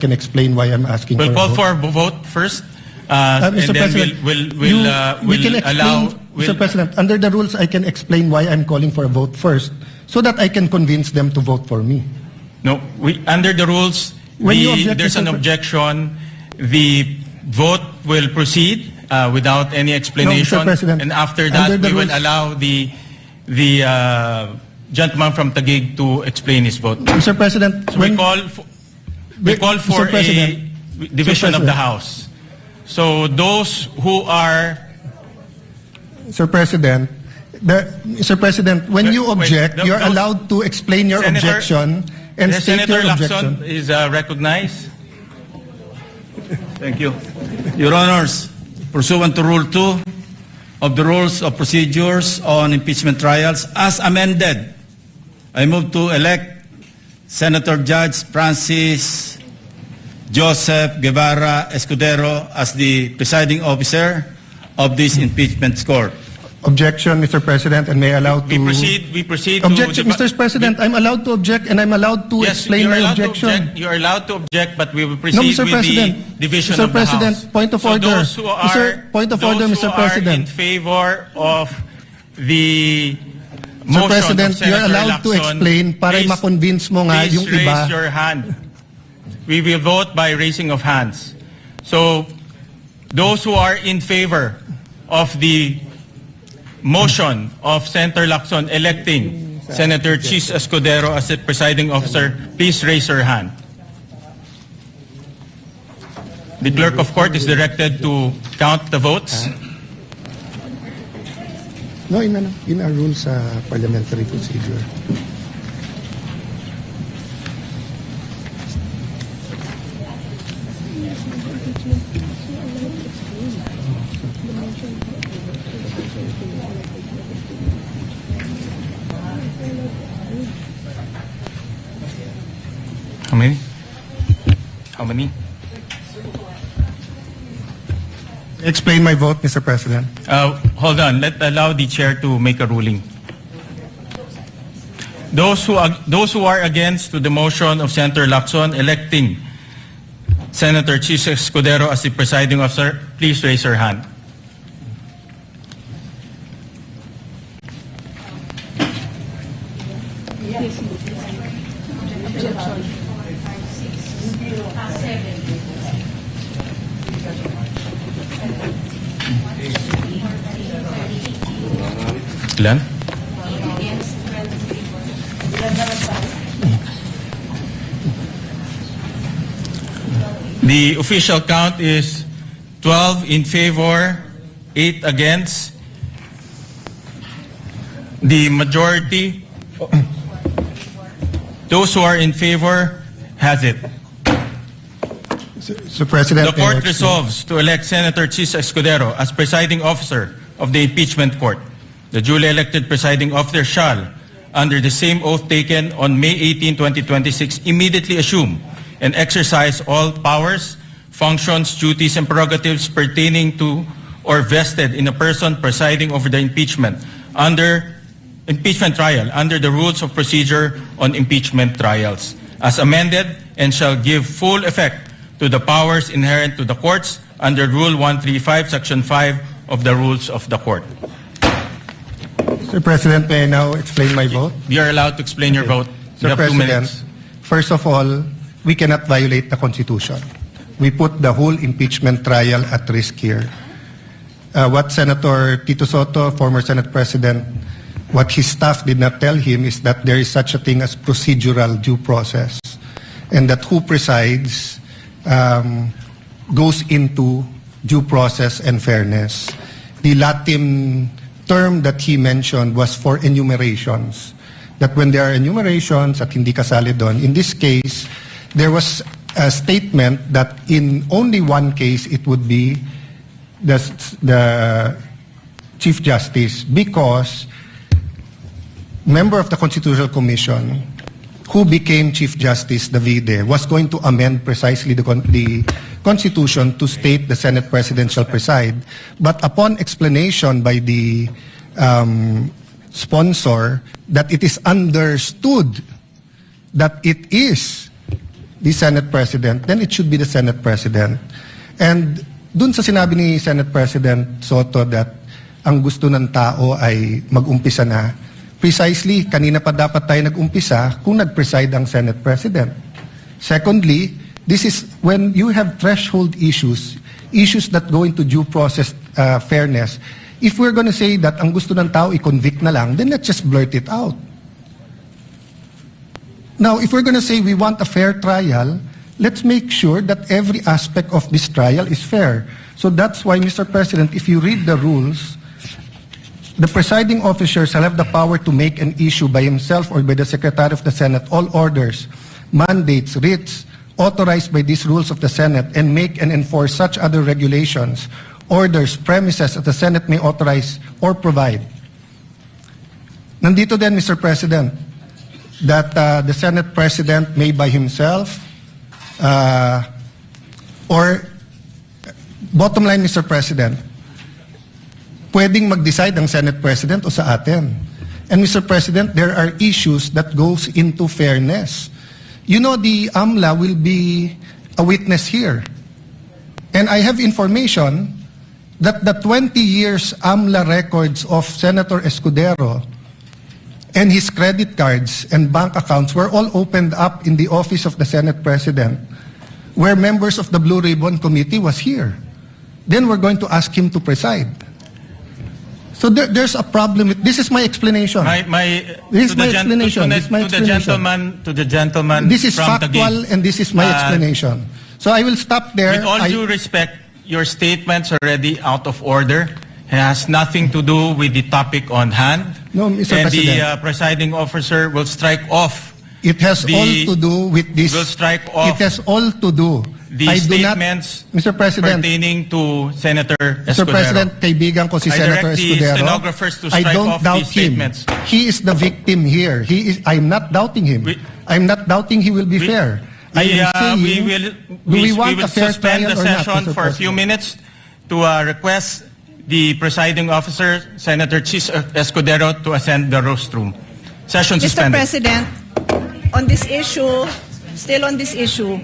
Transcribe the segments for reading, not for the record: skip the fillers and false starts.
can explain why I'm asking We'll for a call vote. for a vote first, and Mr. then President, we'll allow. Mr. President, under the rules, I can explain why I'm calling for a vote first, so that I can convince them to vote for me. No, under the rules, When you object, there's an Mr. objection. The vote will proceed without any explanation, No, Mr. President, and after that, under the we will rules- allow the gentleman from Taguig to explain his vote. Mr. President, So we call for Mr. President, a division of the President. House. So those who are Mr. President, Mr. President, when you Wait, object, those- you're allowed to explain your Senator- objection and state Senator your Lacson objection. is recognized. Thank you. Your Honors, pursuant to Rule 2 of the Rules of Procedures on Impeachment Trials, as amended, I move to elect Senator Judge Francis Joseph Guevara Escudero as the presiding officer of this impeachment court. Objection, Mr. President, and may I allow to... We proceed Objection, to... Mr. President, I'm allowed to object and I'm allowed to Yes, explain you're my allowed to objection. object. You're allowed to object, but we will proceed No, Mr. with President. the division Mr. of the President, House. point of So order. those who are, Point of order, those Mr. who President. are in favor of the Mr. motion President, of Senator you're allowed to Lacson, explain para please- ma-convince mo nga please yung iba. raise your hand. We will vote by raising of hands. So those who are in favor of the motion of Senator Lacson electing Senator Chis Escudero as the presiding officer, please raise your hand. The clerk of court is directed to count the votes. No, in our rules sa parliamentary procedure. How many? How many? Explain my vote, Mr. President. Hold on. Allow the chair to make a ruling. Those who are against to the motion of Senator Lacson electing Senator Chis Escudero as the presiding officer, please raise your hand. Ilan? The official count is 12 in favor, 8 against. The majority, those who are in favor, has it. Mr. President, The court resolves to elect Senator Chis Escudero as presiding officer of the impeachment court. The duly elected presiding officer shall, under the same oath taken on May 18, 2026, immediately assume and exercise all powers, functions, duties, and prerogatives pertaining to or vested in a person presiding over the impeachment trial under the rules of procedure on impeachment trials, as amended, and shall give full effect to the powers inherent to the courts under Rule 135, Section 5 of the Rules of the Court. Mr. President, may I now explain my vote? You're allowed to explain your vote. You Mr. have 2 President, minutes. first of all, we cannot violate the Constitution. We put the whole impeachment trial at risk here. What Senator Tito Soto, former Senate President, what his staff did not tell him is that there is such a thing as procedural due process, and that who presides goes into due process and fairness. The Latin term that he mentioned was for enumerations. That when there are enumerations at hindi kasali doon, in this case, there was a statement that in only one case it would be the Chief Justice, because member of the Constitutional Commission who became Chief Justice Davide was going to amend precisely the Constitution to state the Senate President shall preside. But upon explanation by the sponsor that it is understood that it is the Senate President, then it should be the Senate President. And dun sa sinabi ni Senate President Soto that ang gusto ng tao ay mag-umpisa na, precisely, kanina pa dapat tayo nag-umpisa kung nag-preside ang Senate President. Secondly, this is when you have threshold issues, issues that go into due process fairness. If we're going to say that ang gusto ng tao i-convict na lang, then let's just blurt it out. Now, if we're going to say we want a fair trial, let's make sure that every aspect of this trial is fair. So that's why, Mr. President, if you read the rules, the presiding officer shall have the power to make an issue by himself or by the Secretary of the Senate all orders, mandates, writs, authorized by these rules of the Senate, and make and enforce such other regulations, orders, premises that the Senate may authorize or provide. Nandito din, Mr. President, that the Senate President may by himself, or bottom line, Mr. President, pwedeng mag-decide ang Senate President o sa atin. And Mr. President, there are issues that goes into fairness. You know, the AMLA will be a witness here. And I have information that the 20 years AMLA records of Senator Escudero and his credit cards and bank accounts were all opened up in the office of the Senate President, where members of the Blue Ribbon Committee was here. Then we're going to ask him to preside. So there's a problem with, this is my explanation. This is my explanation. To the gentleman This is from factual Taguig. and this is my explanation. So I will stop there. With all due respect, your statement's already out of order. It has nothing to do with the topic on hand. No, Mr. And President. the presiding officer will strike off. It has the- all to do with this. will strike off It has all to do. the I do not, statements Mr. President, pertaining to Senator Mr. Escudero. President, kaibigan ko si I Senator direct the Escudero. stenographers to I strike don't off doubt these him. statements. He is the victim here. I'm not doubting him. I'm not doubting he will be fair. I am saying, We do we want will a fair suspend trial the or not, session Mr. for a few President? minutes to request the presiding officer, Senator Chis Escudero, to ascend the rostrum. Session Mr. suspended. President, on this issue, still on this issue,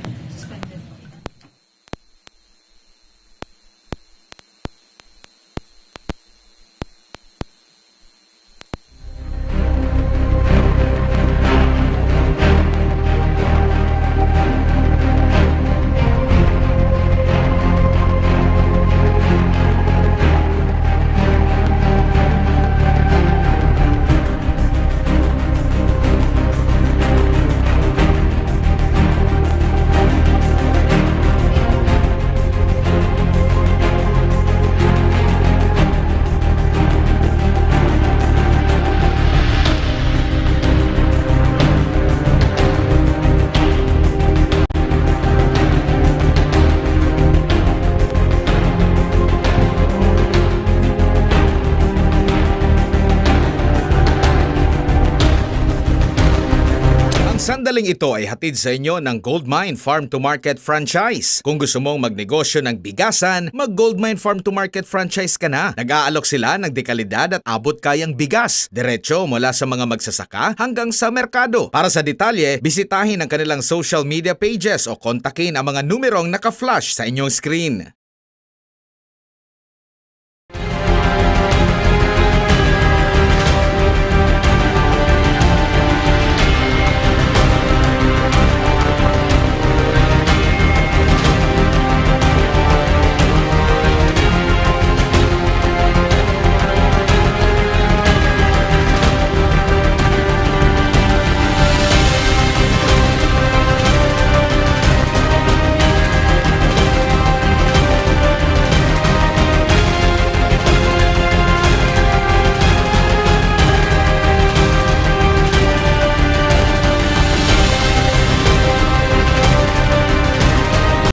Ang sandaling ito ay hatid sa inyo ng Goldmine Farm to Market Franchise. Kung gusto mong magnegosyo ng bigasan, mag-Goldmine Farm to Market Franchise ka na. Nag-aalok sila ng dekalidad at abot kayang bigas, diretso mula sa mga magsasaka hanggang sa merkado. Para sa detalye, bisitahin ang kanilang social media pages o kontakin ang mga numerong naka-flash sa inyong screen.